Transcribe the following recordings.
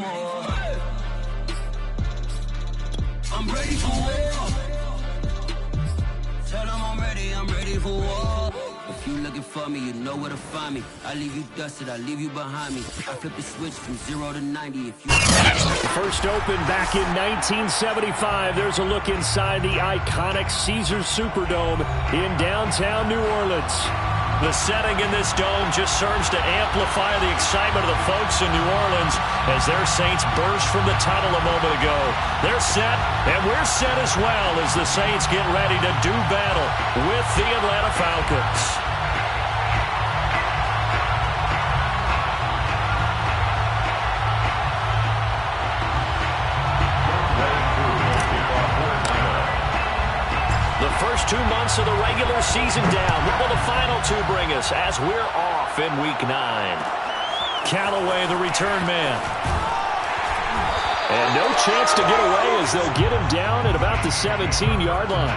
more. I'm ready for war. Tell them I'm ready for war. If you looking for me, you know where to find me. I leave you dusted, I leave you behind me. I flip the switch from 0 to 90. If you first opened back in 1975, there's a look inside the iconic Caesars Superdome in downtown New Orleans. The setting in this dome just serves to amplify the excitement of the folks in New Orleans as their Saints burst from the tunnel a moment ago. They're set, and we're set as well as the Saints get ready to do battle with the Atlanta Falcons. First 2 months of the regular season down. What will the final two bring us as we're off in Week 9? Callaway, the return man. And no chance to get away as they'll get him down at about the 17-yard line.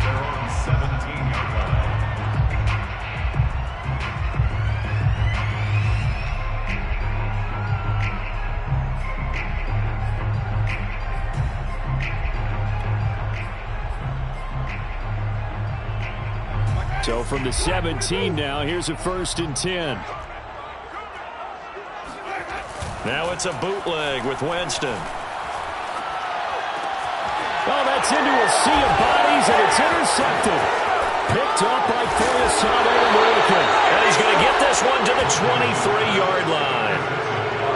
They're on 17-yard line. So from the 17 now, here's a 1st and 10. Now it's a bootleg with Winston. Oh, that's into a sea of bodies, and it's intercepted. Picked up by Foyesade Oluokun. And he's going to get this one to the 23-yard line.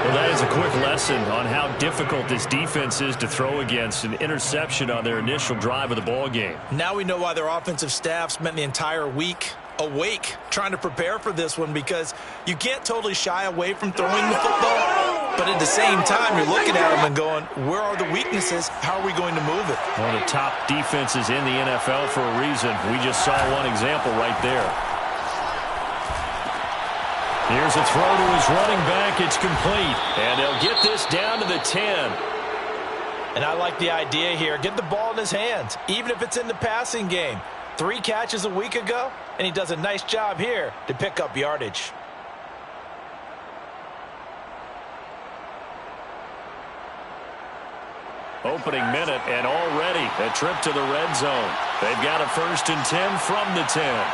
Well, that is a quick lesson on how difficult this defense is to throw against. An interception on their initial drive of the ball game. Now we know why their offensive staff spent the entire week awake trying to prepare for this one, because you can't totally shy away from throwing the football, but at the same time you're looking at them and going, where are the weaknesses? How are we going to move it? One of the top defenses in the NFL for a reason. We just saw one example right there. Here's a throw to his running back. It's complete. And they'll get this down to the 10. And I like the idea here. Get the ball in his hands, even if it's in the passing game. 3 catches a week ago, and he does a nice job here to pick up yardage. Opening minute, and already a trip to the red zone. They've got a 1st and 10 from the 10.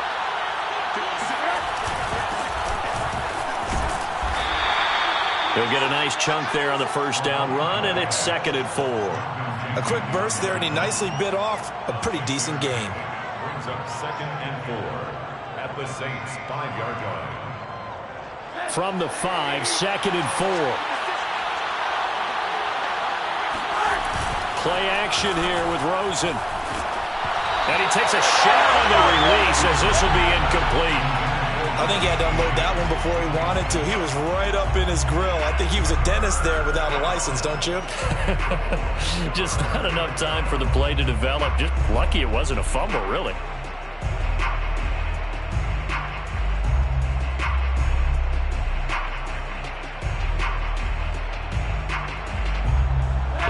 He'll get a nice chunk there on the first down run, and it's 2nd and 4. A quick burst there, and he nicely bit off a pretty decent gain. Brings up 2nd and 4 at the Saints' 5-yard line. From the 5, 2nd and 4. Play action here with Rosen. And he takes a shot on the release as this will be incomplete. I think he had to unload that one before he wanted to. He was right up in his grill. I think he was a dentist there without a license, don't you? Just not enough time for the play to develop. Just lucky it wasn't a fumble, really.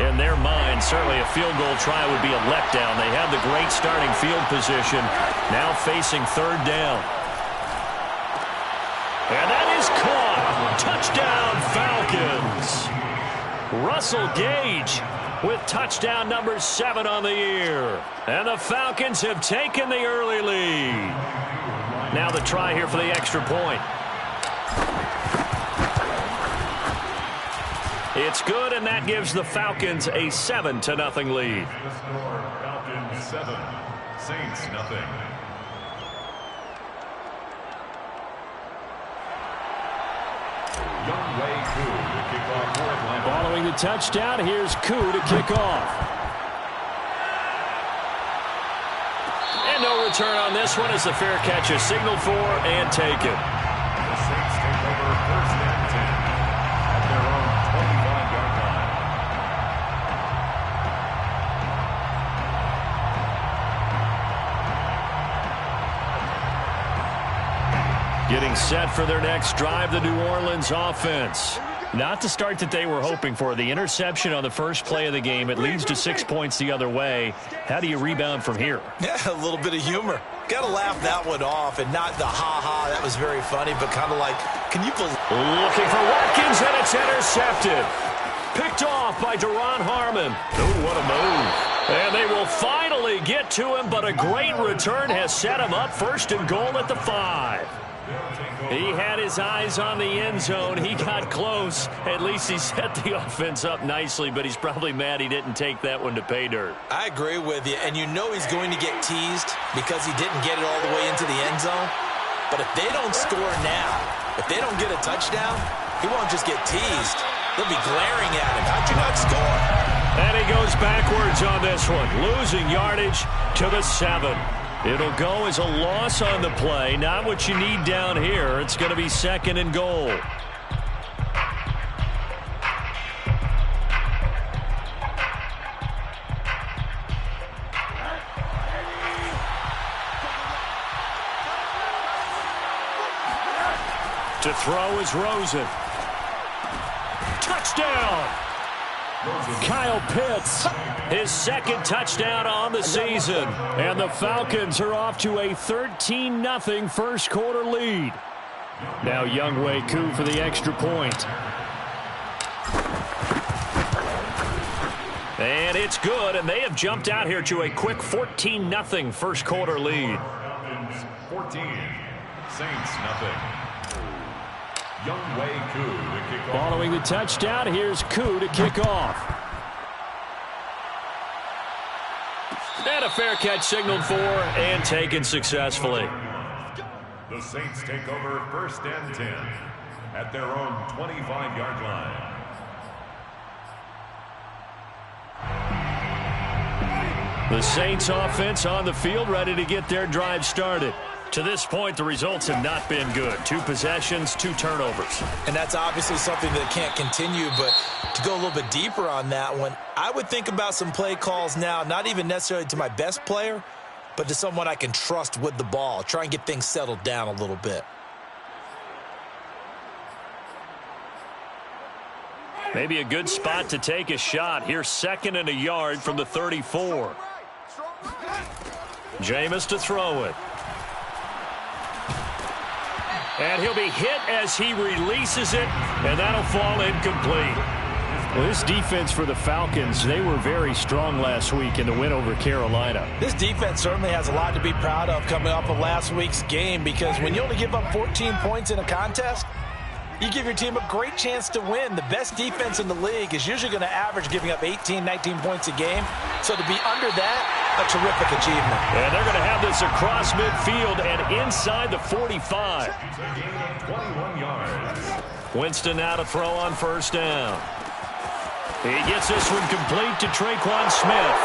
In their mind, certainly a field goal try would be a letdown. They have the great starting field position, now facing 3rd down. And that is caught. Touchdown, Falcons. Russell Gage with touchdown number 7 on the year. And the Falcons have taken the early lead. Now the try here for the extra point. It's good, and that gives the Falcons a 7-0 lead. The score, Falcons 7, Saints nothing. Following the touchdown, here's Koo to kick off. And no return on this one as the fair catch is signaled for and taken. The Saints take over 1st and 10 at their own 25-yard line. Getting set for their next drive, the New Orleans offense. Not the start that they were hoping for. The interception on the first play of the game. It leads to 6 points the other way. How do you rebound from here? Yeah, a little bit of humor. Got to laugh that one off, and not the ha-ha, that was very funny, but kind of like, Can you believe? Looking for Watkins, and it's intercepted. Picked off by Duron Harmon. Oh, what a move. And they will finally get to him, but a great return has set him up 1st and goal at the 5. He had his eyes on the end zone. He got close. At least he set the offense up nicely, but he's probably mad he didn't take that one to pay dirt. I agree with you, and you know he's going to get teased because he didn't get it all the way into the end zone. But if they don't score now, if they don't get a touchdown, he won't just get teased. They'll be glaring at him. How'd you not score? And he goes backwards on this one, losing yardage to the 7. It'll go as a loss on the play. Not what you need down here. It's going to be 2nd and goal. To throw is Rosen. Touchdown! Kyle Pitts, his 2nd touchdown on the season. And the Falcons are off to a 13-0 first quarter lead. Now Younghoe Koo for the extra point. And it's good, and they have jumped out here to a quick 14-0 first quarter lead. 14, Saints nothing. Younghoe Koo to kick off. Following the touchdown, here's Koo to kick off. And a fair catch signaled for and taken successfully. The Saints take over 1st and 10 at their own 25-yard line. The Saints offense on the field, ready to get their drive started. To this point, the results have not been good. 2 possessions, 2 turnovers. And that's obviously something that can't continue, but to go a little bit deeper on that one, I would think about some play calls now, not even necessarily to my best player, but to someone I can trust with the ball. Try and get things settled down a little bit. Maybe a good spot to take a shot. Here's 2nd and a yard from the 34. Jameis to throw it. And he'll be hit as he releases it, and that'll fall incomplete. Well, this defense for the Falcons, they were very strong last week in the win over Carolina. This defense certainly has a lot to be proud of coming off of last week's game, because when you only give up 14 points in a contest, you give your team a great chance to win. The best defense in the league is usually going to average giving up 18, 19 points a game. So to be under that, a terrific achievement. And they're going to have this across midfield and inside the 45. 21 yards. Winston now to throw on 1st down. He gets this one complete to Traquan Smith.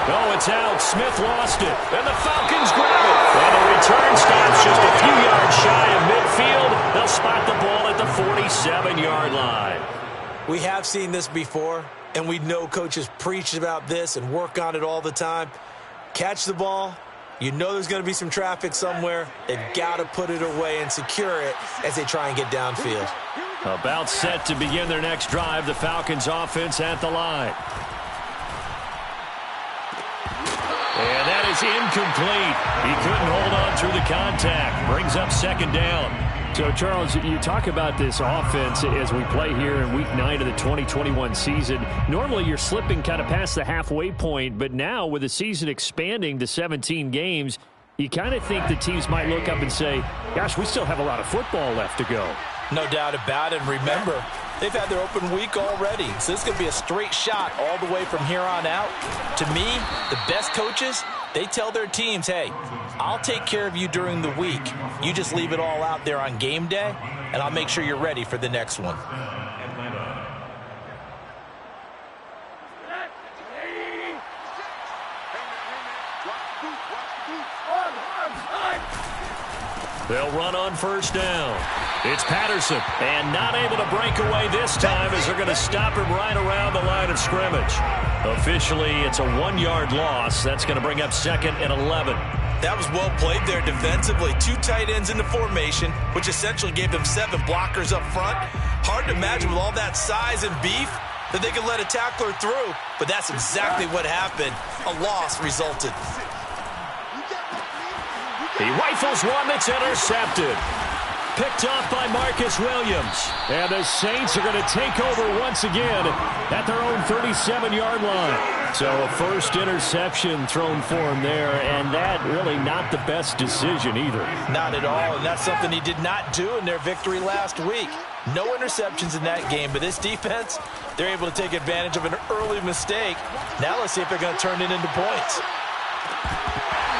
Oh, it's out. Smith lost it. And the Falcons grab it. And the return stops just a few yards shy of midfield. They'll spot the ball at the 47-yard line. We have seen this before, and we know coaches preach about this and work on it all the time. Catch the ball. You know there's going to be some traffic somewhere. They've got to put it away and secure it as they try and get downfield. About set to begin their next drive, the Falcons offense at the line. And that is incomplete. He couldn't hold on through the contact. Brings up 2nd down. So, Charles, you talk about this offense as we play here in Week 9 of the 2021 season. Normally, you're slipping kind of past the halfway point, but now with the season expanding to 17 games, you kind of think the teams might look up and say, gosh, we still have a lot of football left to go. No doubt about it. And remember, they've had their open week already. So this is going to be a straight shot all the way from here on out. To me, the best coaches, they tell their teams, hey, I'll take care of you during the week. You just leave it all out there on game day, and I'll make sure you're ready for the next one. They'll run on 1st down. It's Patterson, and not able to break away this time as they're going to stop him right around the line of scrimmage. Officially, it's a 1-yard loss. That's going to bring up 2nd and 11. That was well played there defensively. 2 tight ends in the formation, which essentially gave them 7 blockers up front. Hard to imagine with all that size and beef that they could let a tackler through, but that's exactly what happened. A loss resulted. He rifles one that's intercepted. picked off by Marcus Williams. And the Saints are going to take over once again at their own 37-yard line. So a first interception thrown for him there, and that really not the best decision either. Not at all, and that's something he did not do in their victory last week. No interceptions in that game, but this defense, they're able to take advantage of an early mistake. Now let's see if they're going to turn it into points.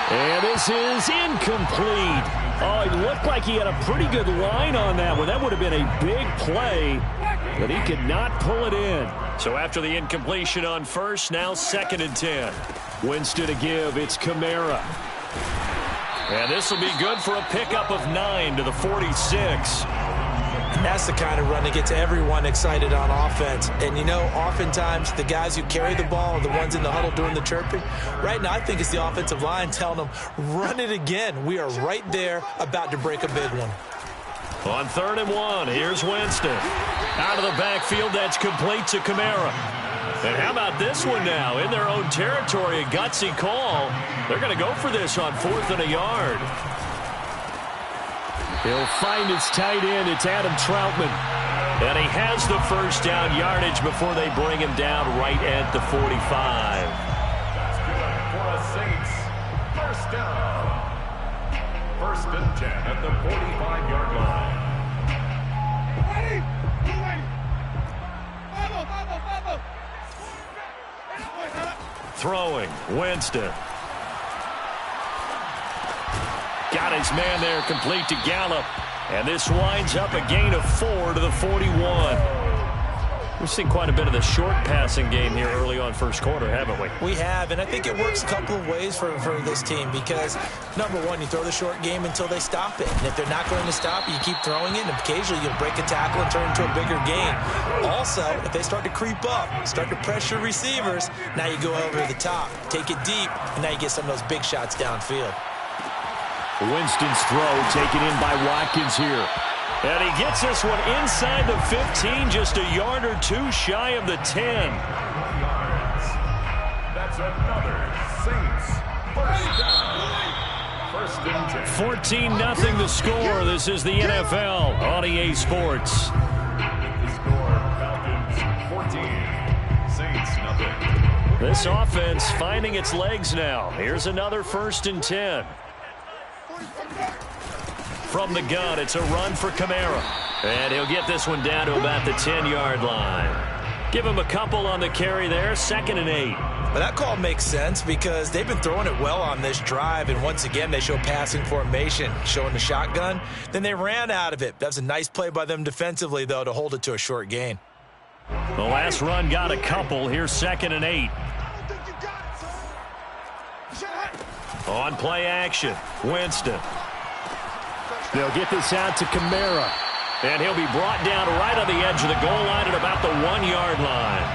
And this is incomplete. Oh, it looked like he had a pretty good line on that one. That would have been a big play, but he could not pull it in. So after the incompletion on first, now 2nd and 10. Winston to give. It's Kamara. And this will be good for a pickup of 9 to the 46. That's the kind of run that gets everyone excited on offense. And, you know, oftentimes the guys who carry the ball are the ones in the huddle doing the chirping. Right now, I think it's the offensive line telling them, run it again. We are right there about to break a big one. On 3rd and 1, here's Winston. Out of the backfield, that's complete to Kamara. And how about this one now? In their own territory, a gutsy call. They're going to go for this on 4th and a yard. He'll find his tight end. It's Adam Troutman. And he has the first down yardage before they bring him down right at the 45. That's good for a Saints. First down. 1st and 10 at the 45-yard line. Throwing, Winston. Got his man there, complete to Gallup. And this winds up a gain of 4 to the 41. We've seen quite a bit of the short passing game here early on first quarter, haven't we? We have, and I think it works a couple of ways for this team because, number one, you throw the short game until they stop it. And if they're not going to stop it, you keep throwing it, and occasionally you'll break a tackle and turn into a bigger gain. Also, if they start to creep up, start to pressure receivers, now you go over the top, take it deep, and now you get some of those big shots downfield. Winston's throw taken in by Watkins here. And he gets this one inside the 15, just a yard or two shy of the 10. That's another Saints first down. 14-0 the score. This is the NFL on EA Sports. The score, Falcons 14, Saints nothing. This offense finding its legs now. Here's another 1st and 10. From the gun, it's a run for Kamara. And he'll get this one down to about the 10-yard line. Give him a couple on the carry there, 2nd and 8. But that call makes sense because they've been throwing it well on this drive, and once again they show passing formation, showing the shotgun. Then they ran out of it. That was a nice play by them defensively, though, to hold it to a short gain. The last run got a couple. Here's 2nd and 8. On play action, Winston. They'll get this out to Kamara. And he'll be brought down right on the edge of the goal line at about the 1-yard line.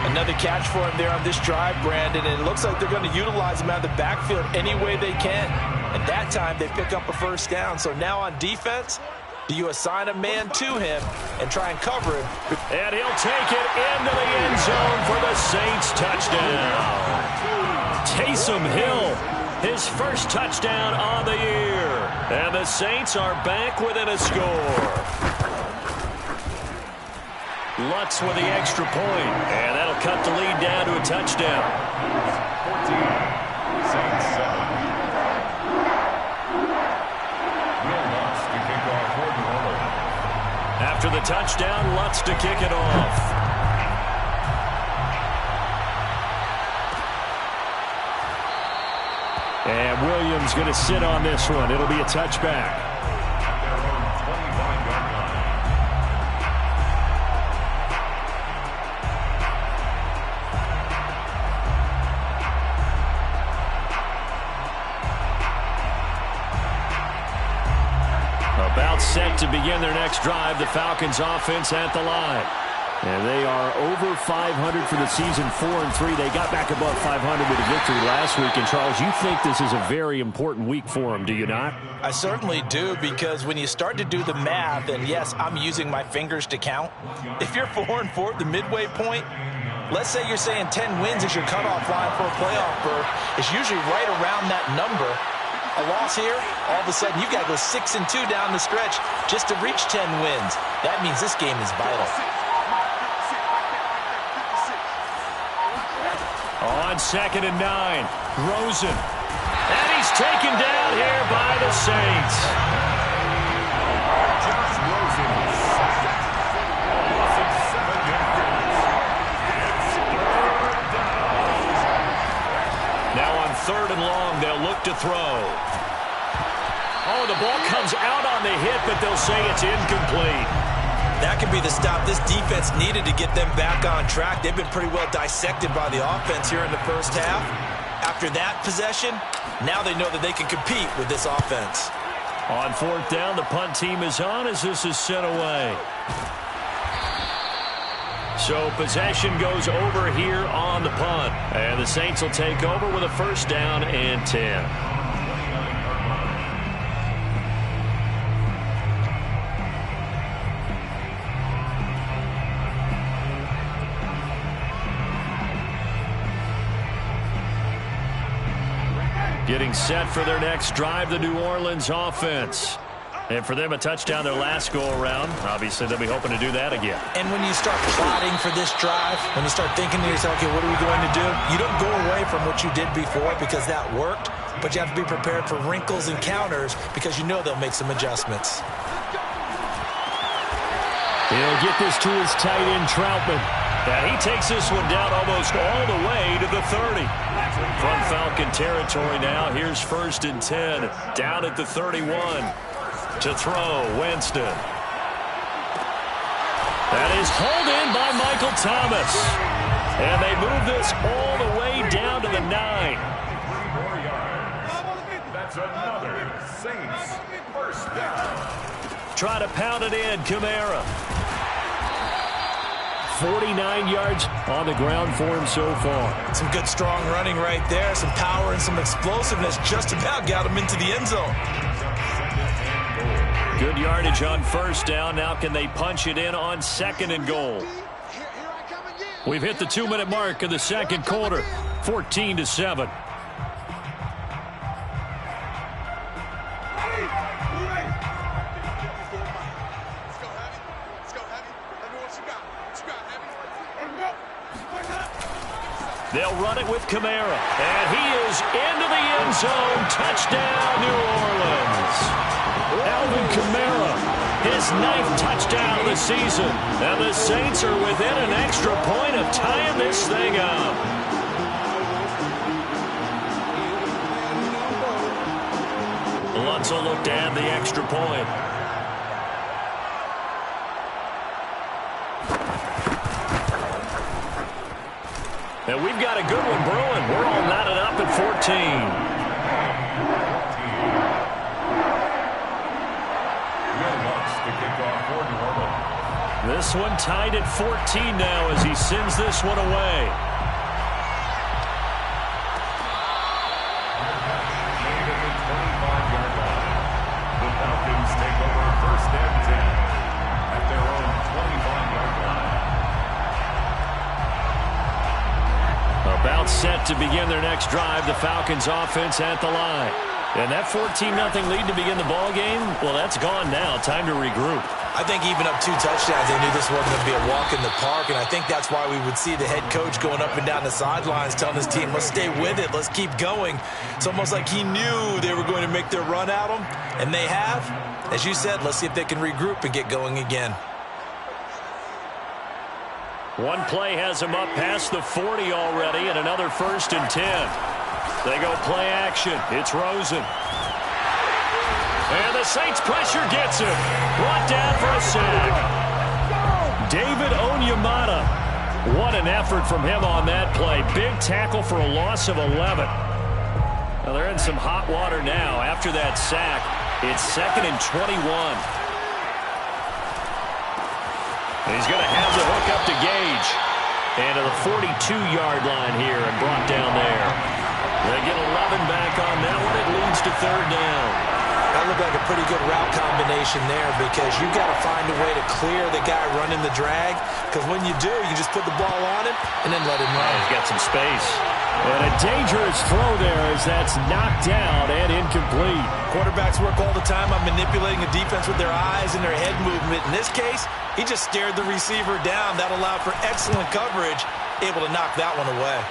Another catch for him there on this drive, Brandon, and it looks like they're going to utilize him out of the backfield any way they can. And that time they pick up a first down. So now on defense, do you assign a man to him and try and cover him? And he'll take it into the end zone for the Saints touchdown. Taysom Hill, his first touchdown on the year. And the Saints are back within a score. Lutz with the extra point, and that'll cut the lead down to a touchdown. 14, Saints 7. Will Lutz to kick off for New Orleans. After the touchdown, Lutz to kick it off. And Williams going to sit on this one. It'll be a touchback. At their own 25-yard line. About set to begin their next drive, the Falcons offense at the line. And they are over 500 for the season, 4-3. They got back above 500 with a victory last week. And, Charles, you think this is a very important week for them, do you not? I certainly do, because when you start to do the math, and yes, I'm using my fingers to count. If you're 4-4 at the midway point, let's say you're saying 10 wins is your cutoff line for a playoff berth. It's usually right around that number. A loss here, all of a sudden you got to go 6-2 down the stretch just to reach 10 wins. That means this game is vital. On 2nd and 9, Rosen. And he's taken down here by the Saints. Josh Rosen, loss of 7 yards. It's 3rd down. Now on 3rd and long, they'll look to throw. Oh, the ball comes out on the hit, but they'll say it's incomplete. That could be the stop this defense needed to get them back on track. They've been pretty well dissected by the offense here in the first half. After that possession, now they know that they can compete with this offense. On 4th down, the punt team is on as this is sent away. So possession goes over here on the punt. And the Saints will take over with a 1st down and 10. Getting set for their next drive, the New Orleans offense. And for them, a touchdown their last go-around. Obviously, they'll be hoping to do that again. And when you start plotting for this drive, when you start thinking to yourself, okay, what are we going to do? You don't go away from what you did before because that worked, but you have to be prepared for wrinkles and counters because you know they'll make some adjustments. He'll get this to his tight end, Troutman. And he takes this one down almost all the way to the 30. From Falcon territory now, here's 1st and 10. Down at the 31. To throw, Winston. That is hauled in by Michael Thomas. And they move this all the way down to the 9. 3 more yards. That's another Saints 1st down. Try to pound it in, Kamara. 49 yards on the ground for him so far. Some good strong running right there. Some power and some explosiveness just about got him into the end zone. Good yardage on 1st down. Now can they punch it in on 2nd and goal? We've hit the 2-minute mark of the 2nd quarter. 14-7. They'll run it with Kamara. And he is into the end zone. Touchdown, New Orleans. Alvin Kamara, his 9th touchdown of the season. And the Saints are within an extra point of tying this thing up. Lutz will look to add the extra point. And we've got a good one brewing. We're all knotted up at 14. This one tied at 14 now as he sends this one away. The Falcons take over 1st and 10 at their own 25-yard line. About set to begin their next drive, the Falcons offense at the line. And that 14-0 lead to begin the ball game, well, that's gone now. Time to regroup. I think even up 2 touchdowns, they knew this wasn't going to be a walk in the park, and I think that's why we would see the head coach going up and down the sidelines telling his team, let's stay with it, let's keep going. It's almost like he knew they were going to make their run at him, and they have. As you said, let's see if they can regroup and get going again. One play has him up past the 40 already, and another 1st and 10. They go play action. It's Rosen. And the Saints pressure gets him. Brought down for a sack. David Onyemata. What an effort from him on that play. Big tackle for a loss of 11. Well, they're in some hot water now. After that sack, it's 2nd and 21. And he's going to have the hook up to Gage. And to the 42-yard line here and brought down there. They get 11 back on that one. It leads to 3rd down. That looked like a pretty good route combination there because you've got to find a way to clear the guy running the drag, because when you do, you just put the ball on him and then let him run. He's got some space. And a dangerous throw there as that's knocked down and incomplete. Quarterbacks work all the time on manipulating a defense with their eyes and their head movement. In this case, he just stared the receiver down. That allowed for excellent coverage, able to knock that one away.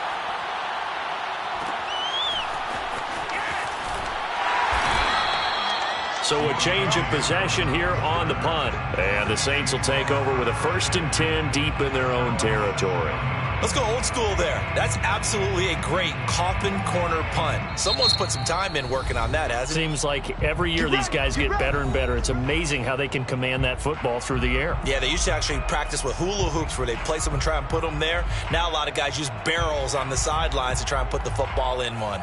So a change of possession here on the punt. And the Saints will take over with a 1st and 10 deep in their own territory. Let's go old school there. That's absolutely a great coffin corner punt. Someone's put some time in working on that, hasn't it? Seems like every year these guys get better and better. It's amazing how they can command that football through the air. Yeah, they used to actually practice with hula hoops where they place them and try and put them there. Now a lot of guys use barrels on the sidelines to try and put the football in one.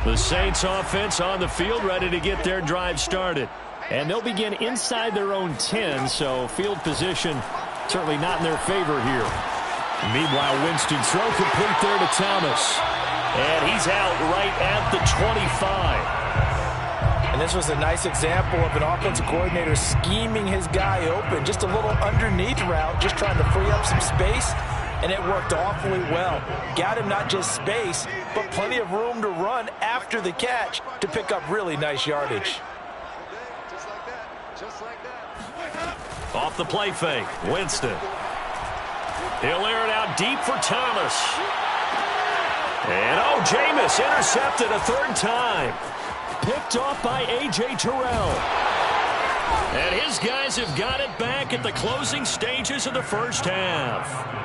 The Saints offense on the field, ready to get their drive started. And they'll begin inside their own 10, so field position certainly not in their favor here. Meanwhile, Winston throw complete there to Thomas. And he's out right at the 25. And this was a nice example of an offensive coordinator scheming his guy open. Just a little underneath route, just trying to free up some space. And it worked awfully well. Got him not just space, but plenty of room to run after the catch to pick up really nice yardage. Off the play fake, Winston. He'll air it out deep for Thomas. And Jameis intercepted a 3rd time. Picked off by A.J. Terrell. And his guys have got it back at the closing stages of the 1st half.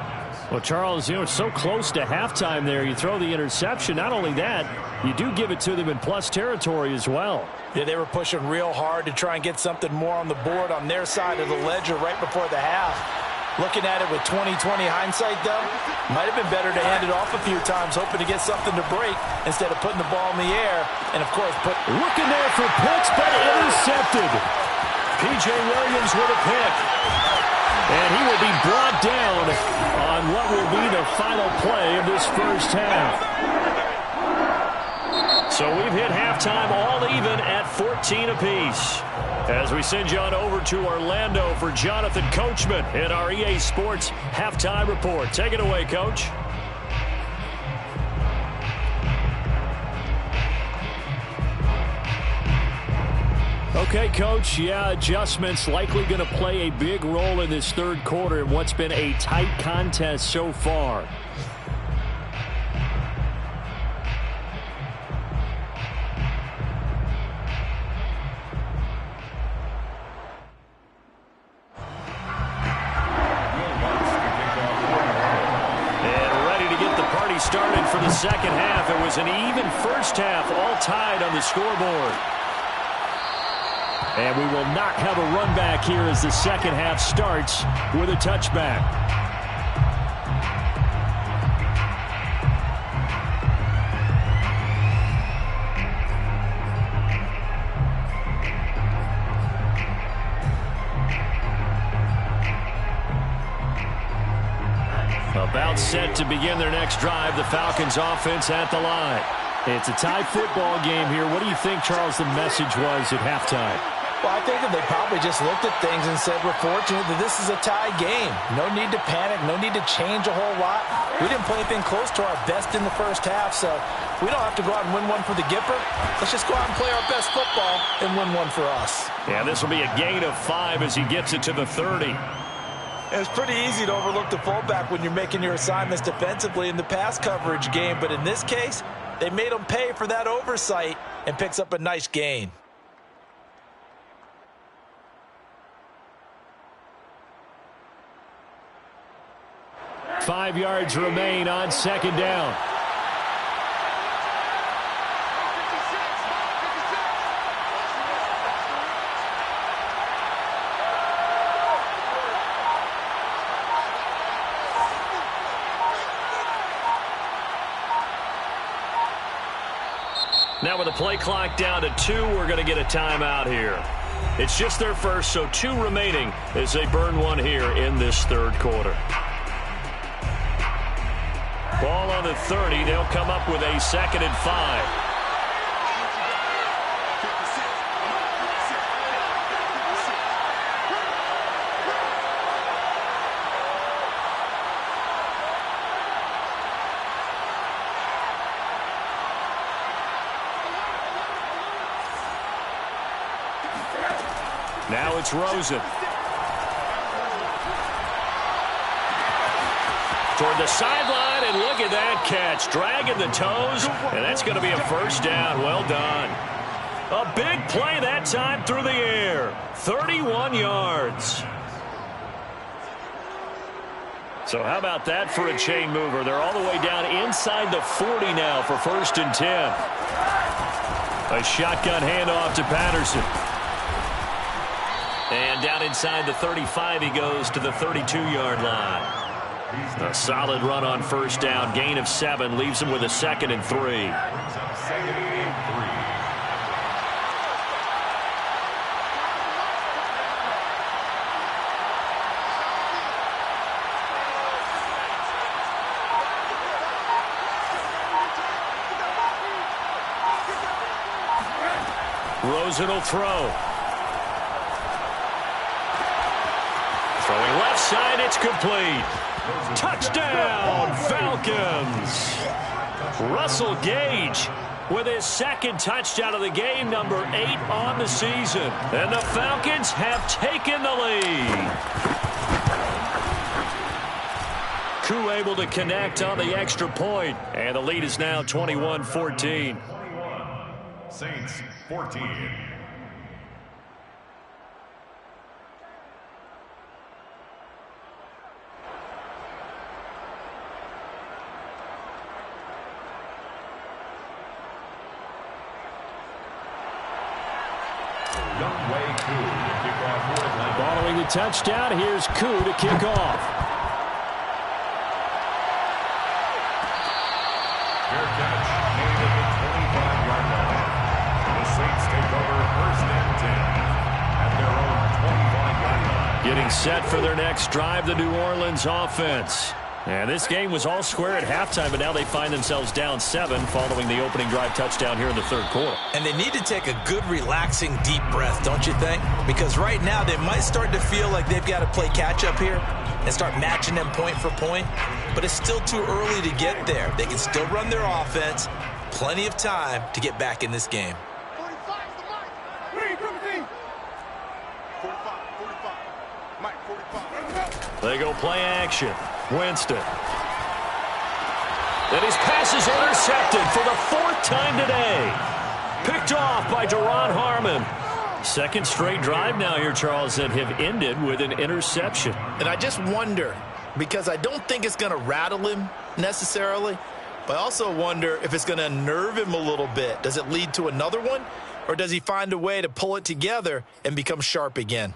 Well, Charles, it's so close to halftime there. You throw the interception. Not only that, you do give it to them in plus territory as well. Yeah, they were pushing real hard to try and get something more on the board on their side of the ledger right before the half. Looking at it with 20/20 hindsight, though, might have been better to hand it off a few times, hoping to get something to break instead of putting the ball in the air. And, of course, looking there for Pitts, but intercepted. P.J. Williams with a pick. And he will be brought down on what will be the final play of this 1st half. So we've hit halftime all even at 14 apiece. As we send you on over to Orlando for Jonathan Coachman in our EA Sports Halftime Report. Take it away, Coach. Okay, Coach, adjustments likely going to play a big role in this 3rd quarter in what's been a tight contest so far. And ready to get the party started for the 2nd half. It was an even 1st half, all tied on the scoreboard. And we will not have a run back here as the 2nd half starts with a touchback. About set to begin their next drive, the Falcons offense at the line. It's a tie football game here. What do you think, Charles, the message was at halftime? Well, I think that they probably just looked at things and said, we're fortunate that this is a tie game. No need to panic. No need to change a whole lot. We didn't play anything close to our best in the 1st half, so we don't have to go out and win one for the Gipper. Let's just go out and play our best football and win one for us. Yeah, this will be a gain of 5 as he gets it to the 30. It's pretty easy to overlook the fullback when you're making your assignments defensively in the pass coverage game, but in this case, they made him pay for that oversight and picks up a nice gain. Five yards remain on 2nd down. Now with the play clock down to 2, we're going to get a timeout here. It's just their first, so 2 remaining as they burn one here in this third quarter. Ball on the 30. They'll come up with a 2nd and 5. Now it's Rosen. Toward the sideline, and look at that catch. Dragging the toes, and that's going to be a first down. Well done. A big play that time through the air. 31 yards. So how about that for a chain mover? They're all the way down inside the 40 now for 1st and 10. A shotgun handoff to Patterson. And down inside the 35, he goes to the 32-yard line. A solid run on first down. Gain of 7 leaves him with a 2nd and 3. 2nd and 3. Rosen will throw. Throwing left side, it's complete. Touchdown, Falcons. Russell Gage with his 2nd touchdown of the game, number 8 on the season. And the Falcons have taken the lead. Koo able to connect on the extra point. And the lead is now 21-14. Saints 14. Following the touchdown, here's Koo to kick off. Fair catch made at the 25-yard line. The Saints take over 1st and 10 at their own 25-yard line. Getting set for their next drive, the New Orleans offense. And this game was all square at halftime, but now they find themselves down 7 following the opening drive touchdown here in the third quarter. And they need to take a good, relaxing, deep breath, don't you think? Because right now they might start to feel like they've got to play catch-up here and start matching them point for point. But it's still too early to get there. They can still run their offense. Plenty of time to get back in this game. 45 is the Mike. 45. Mike, 45. They go play action. Winston. And his pass is intercepted for the 4th time today. Picked off by Duron Harmon. 2nd straight drive now here, Charles, that have ended with an interception. And I just wonder, because I don't think it's going to rattle him necessarily, but I also wonder if it's going to unnerve him a little bit. Does it lead to another one, or does he find a way to pull it together and become sharp again?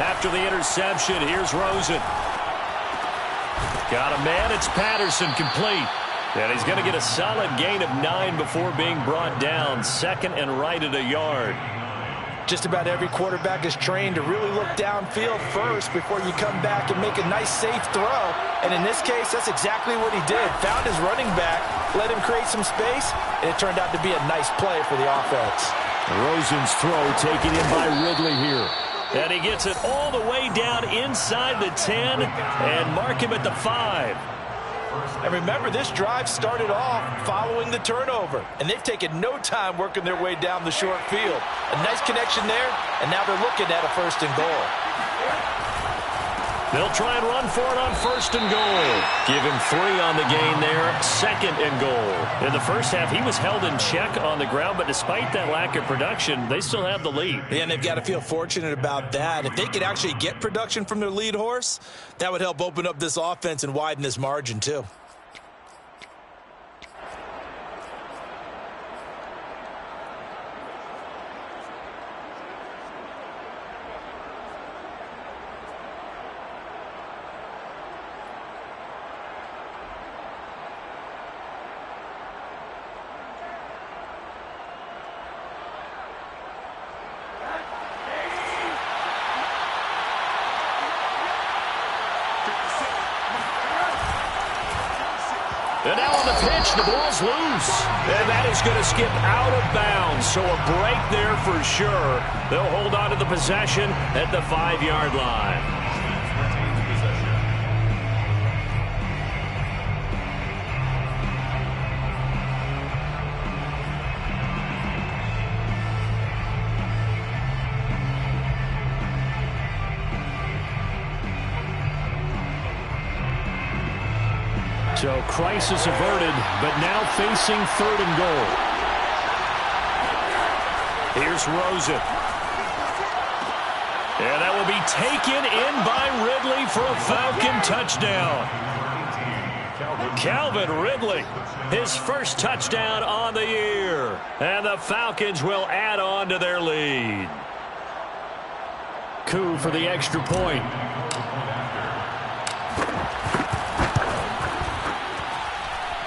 After the interception, here's Rosen. Got a man, it's Patterson, complete. And he's going to get a solid gain of 9 before being brought down. 2nd and right at a yard. Just about every quarterback is trained to really look downfield first before you come back and make a nice, safe throw. And in this case, that's exactly what he did. Found his running back, let him create some space, and it turned out to be a nice play for the offense. Rosen's throw taken in by Ridley here. And he gets it all the way down inside the 10 and mark him at the 5. And remember, this drive started off following the turnover, and they've taken no time working their way down the short field. A nice connection there, and now they're looking at a 1st and goal. They'll try and run for it on 1st and goal. Give him 3 on the gain there. 2nd and goal. In the first half, he was held in check on the ground, but despite that lack of production, they still have the lead. Yeah, and they've got to feel fortunate about that. If they could actually get production from their lead horse, that would help open up this offense and widen this margin too. And now on the pitch, the ball's loose. And that is going to skip out of bounds. So a break there for sure. They'll hold on to the possession at the 5-yard line. So crisis averted, but now facing 3rd and goal. Here's Rosen. And that will be taken in by Ridley for a Falcon touchdown. Calvin Ridley, his first touchdown on the year. And the Falcons will add on to their lead. Koo for the extra point.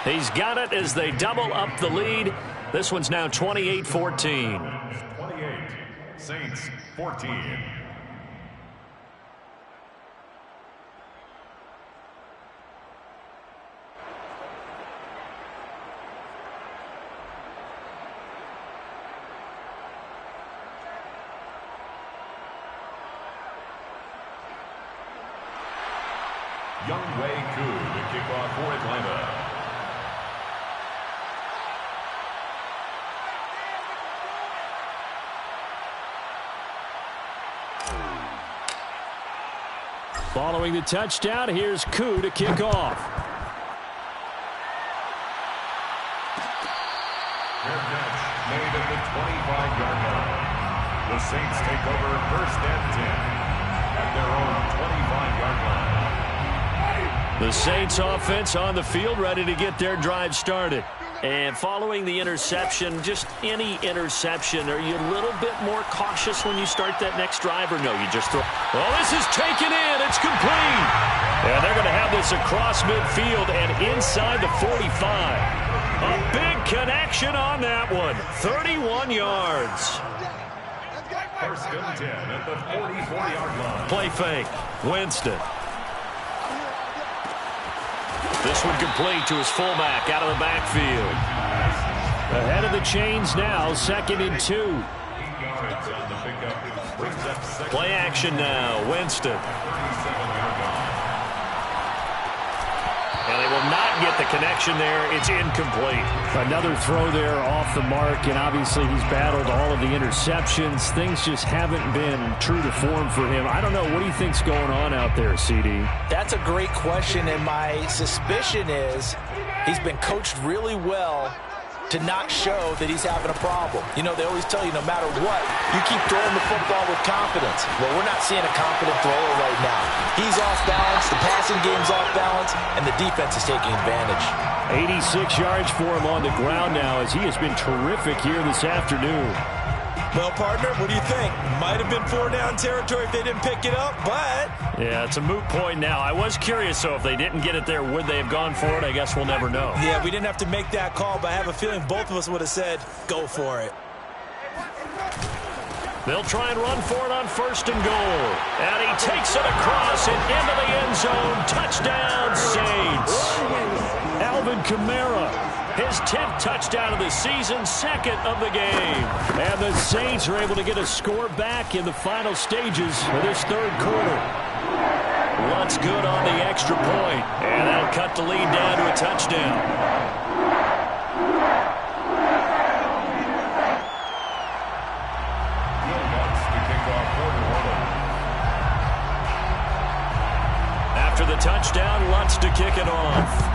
He's got it as they double up the lead. This one's now 28-14. 28, Saints 14. Younghoe Koo to kick off for Atlanta. Following the touchdown, here's Koo to kick off. Fair catch made at the 25-yard line. The Saints take over 1st and 10 at their own 25-yard line. The Saints offense on the field, ready to get their drive started. And following the interception, just any interception, are you a little bit more cautious when you start that next drive, or no, you just throw? Well, this is taken in. It's complete. And they're going to have this across midfield and inside the 45. A big connection on that one. 31 yards. 1st and 10 at the 44-yard line. Play fake. Winston. This one complete to his fullback out of the backfield. Ahead of the chains now, 2nd and 2. Play action now, Winston. And they will not get the connection there. It's incomplete. Another throw there off the mark, and obviously he's battled all of the interceptions. Things just haven't been true to form for him. I don't know. What do you think's going on out there, CD? That's a great question, and my suspicion is he's been coached really well to not show that he's having a problem. You know, they always tell you no matter what, you keep throwing the football with confidence. Well, we're not seeing a confident thrower right now. He's off balance, the passing game's off balance, and the defense is taking advantage. 86 yards for him on the ground now as he has been terrific here this afternoon. Well, partner, what do you think? Might have been 4-down territory if they didn't pick it up, but... Yeah, it's a moot point now. I was curious, so if they didn't get it there, would they have gone for it? I guess we'll never know. Yeah, we didn't have to make that call, but I have a feeling both of us would have said, go for it. They'll try and run for it on 1st and goal. And he takes it across and into the end zone. Touchdown, Saints. Alvin Kamara, his 10th touchdown of the season, 2nd of the game. And the Saints are able to get a score back in the final stages of this 3rd quarter. Lutz good on the extra point. And that'll cut the lead down to a touchdown. After the touchdown, Lutz to kick it off.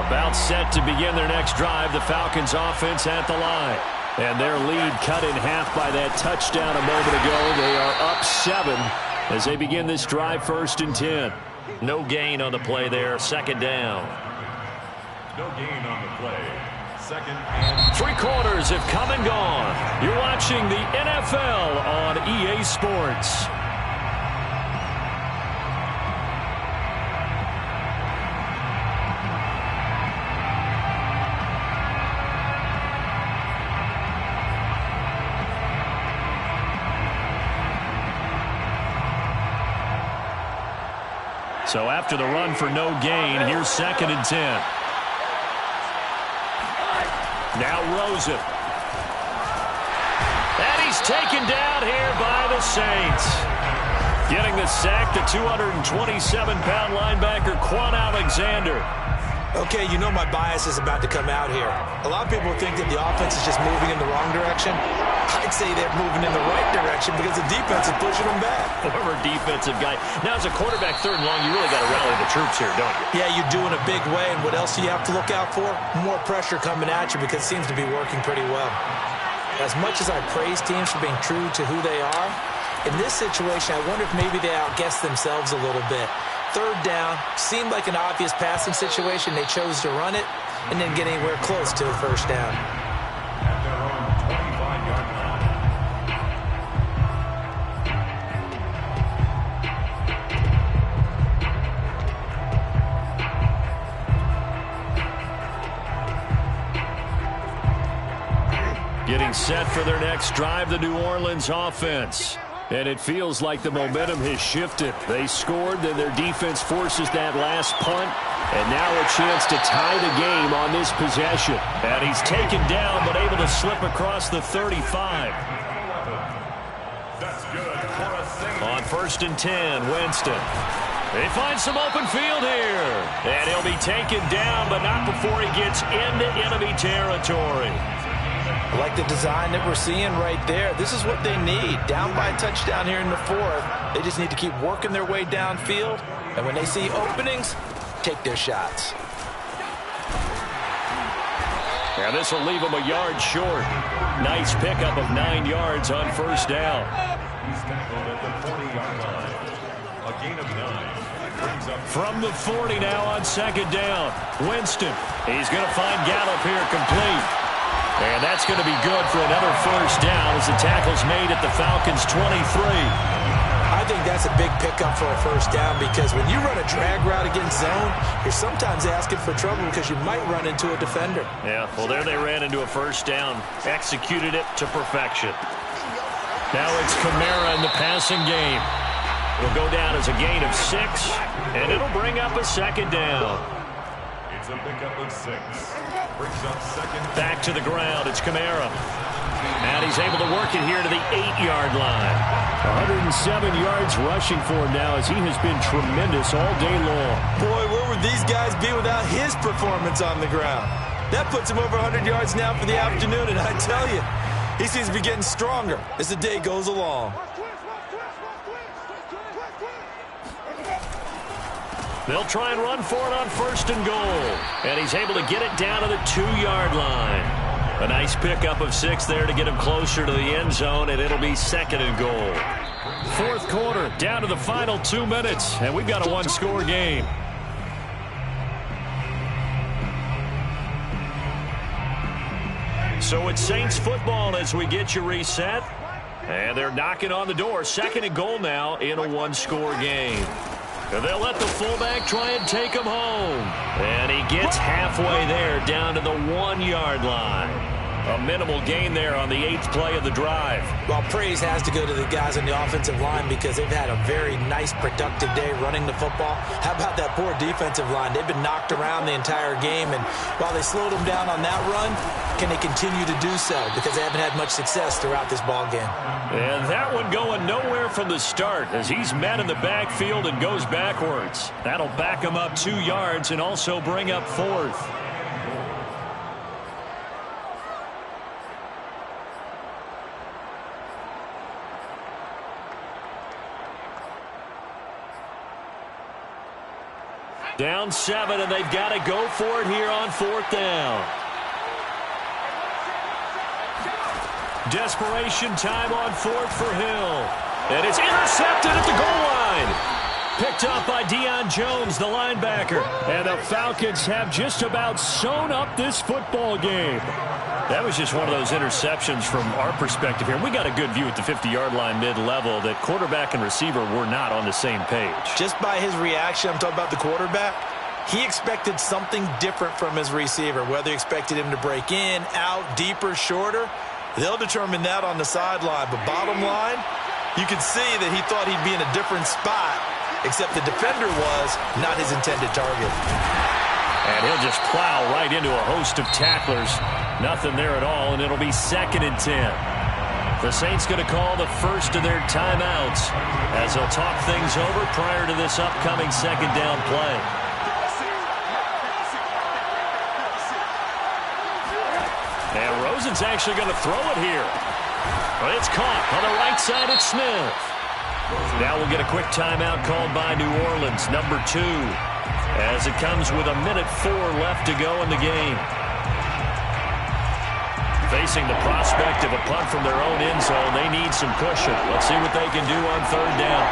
About set to begin their next drive, the Falcons offense at the line. And their lead cut in half by that touchdown a moment ago. They are up 7 as they begin this drive, 1st and 10. No gain on the play there, 2nd down. No gain on the play, 2nd and 3 quarters have come and gone. You're watching the NFL on EA Sports. So after the run for no gain, here's 2nd and 10. Now Rosen. And he's taken down here by the Saints. Getting the sack, the 227-pound linebacker, Quan Alexander. Okay, you know my bias is about to come out here. A lot of people think that the offense is just moving in the wrong direction. I'd say they're moving in the right direction because the defense is pushing them back. Former defensive guy. Now, as a quarterback 3rd and long, you really got to rally the troops here, don't you? Yeah, you do in a big way. And what else do you have to look out for? More pressure coming at you because it seems to be working pretty well. As much as I praise teams for being true to who they are, in this situation, I wonder if maybe they outguessed themselves a little bit. 3rd down, seemed like an obvious passing situation. They chose to run it and didn't get anywhere close to a 1st down. at their own 25-yard line. Getting set for their next drive, the New Orleans offense. And it feels like the momentum has shifted. They scored, then their defense forces that last punt. And now a chance to tie the game on this possession. And he's taken down, but able to slip across the 35. That's good for a save. On 1st and 10, Winston. They find some open field here. And he'll be taken down, but not before he gets into enemy territory. I like the design that we're seeing right there. This is what they need. Down by a touchdown here in the 4th. They just need to keep working their way downfield. And when they see openings, take their shots. And this will leave them a yard short. Nice pickup of 9 yards on 1st down. He's tackled at the 40-yard line. A gain of 9. Brings up From the 40 now on 2nd down. Winston. He's going to find Gallup here complete. And that's going to be good for another 1st down as the tackle's made at the Falcons' 23. I think that's a big pickup for a 1st down because when you run a drag route against zone, you're sometimes asking for trouble because you might run into a defender. Yeah, well, there they ran into a 1st down. Executed it to perfection. Now it's Kamara in the passing game. It'll go down as a gain of 6, and it'll bring up a 2nd down. It's a pickup of 6. Brings up 2nd. Back to the ground, it's Kamara. And he's able to work it here to the 8-yard line. 107 yards rushing for him now as he has been tremendous all day long. Boy, where would these guys be without his performance on the ground? That puts him over 100 yards now for the afternoon, and I tell you, he seems to be getting stronger as the day goes along. They'll try and run for it on 1st and goal. And he's able to get it down to the 2-yard line. A nice pickup of 6 there to get him closer to the end zone, and it'll be 2nd and goal. 4th quarter, down to the final 2 minutes, and we've got a 1-score game. So it's Saints football as we get you reset. And they're knocking on the door. 2nd and goal now in a 1-score game. And they'll let the fullback try and take him home. And he gets halfway there down to the 1-yard line. A minimal gain there on the 8th play of the drive. Well, praise has to go to the guys on the offensive line because they've had a very nice, productive day running the football. How about that poor defensive line? They've been knocked around the entire game, and while they slowed them down on that run, can they continue to do so? Because they haven't had much success throughout this ball game. And that one going nowhere from the start as he's met in the backfield and goes backwards. That'll back him up 2 yards and also bring up 4th. Down 7, and they've got to go for it here on 4th down. Desperation time on 4th for Hill. And it's intercepted at the goal line. picked off by Deion Jones, the linebacker. And the Falcons have just about sewn up this football game. That was just one of those interceptions from our perspective here. We got a good view at the 50-yard line mid-level that quarterback and receiver were not on the same page. Just by his reaction, I'm talking about the quarterback, he expected something different from his receiver, whether he expected him to break in, out, deeper, shorter. They'll determine that on the sideline. But bottom line, you could see that he thought he'd be in a different spot, except the defender was not his intended target. And he'll just plow right into a host of tacklers. Nothing there at all, and it'll be 2nd and 10. The Saints going to call the first of their timeouts as they'll talk things over prior to this upcoming 2nd down play. And Rosen's actually going to throw it here. But it's caught on the right side. It's Smith. Now we'll get a quick timeout called by New Orleans, number 2, as it comes with 1:04 left to go in the game. Facing the prospect of a punt from their own end zone, they need some cushion. Let's see what they can do on 3rd down.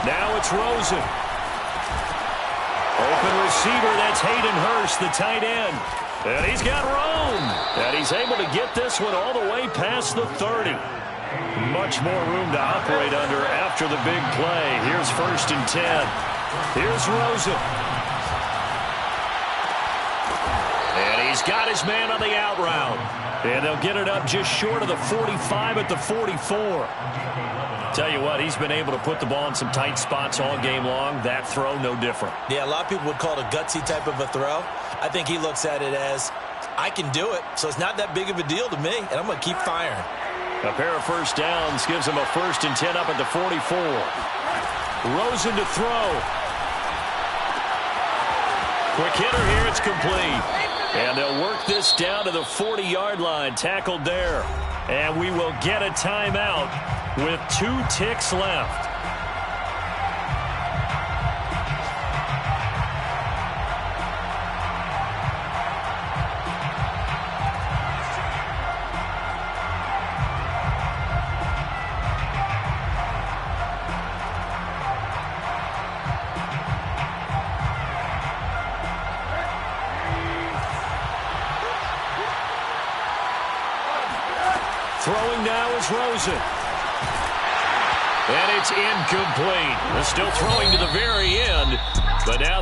Now it's Rosen. Open receiver, that's Hayden Hurst, the tight end. And he's got room. And he's able to get this one all the way past the 30. Much more room to operate under after the big play. Here's 1st and 10. Here's Rosen. And he's got his man on the out route. And they'll get it up just short of the 45 at the 44. Tell you what, he's been able to put the ball in some tight spots all game long. That throw, no different. Yeah, a lot of people would call it a gutsy type of a throw. I think he looks at it as, I can do it, so it's not that big of a deal to me, and I'm going to keep firing. A pair of first downs gives him a 1st and 10 up at the 44. Rosen to throw. Quick hitter here, it's complete. And they'll work this down to the 40-yard line, tackled there. And we will get a timeout with 2 ticks left. Throwing now is Rosen. And it's incomplete. They're still throwing to the very end, but now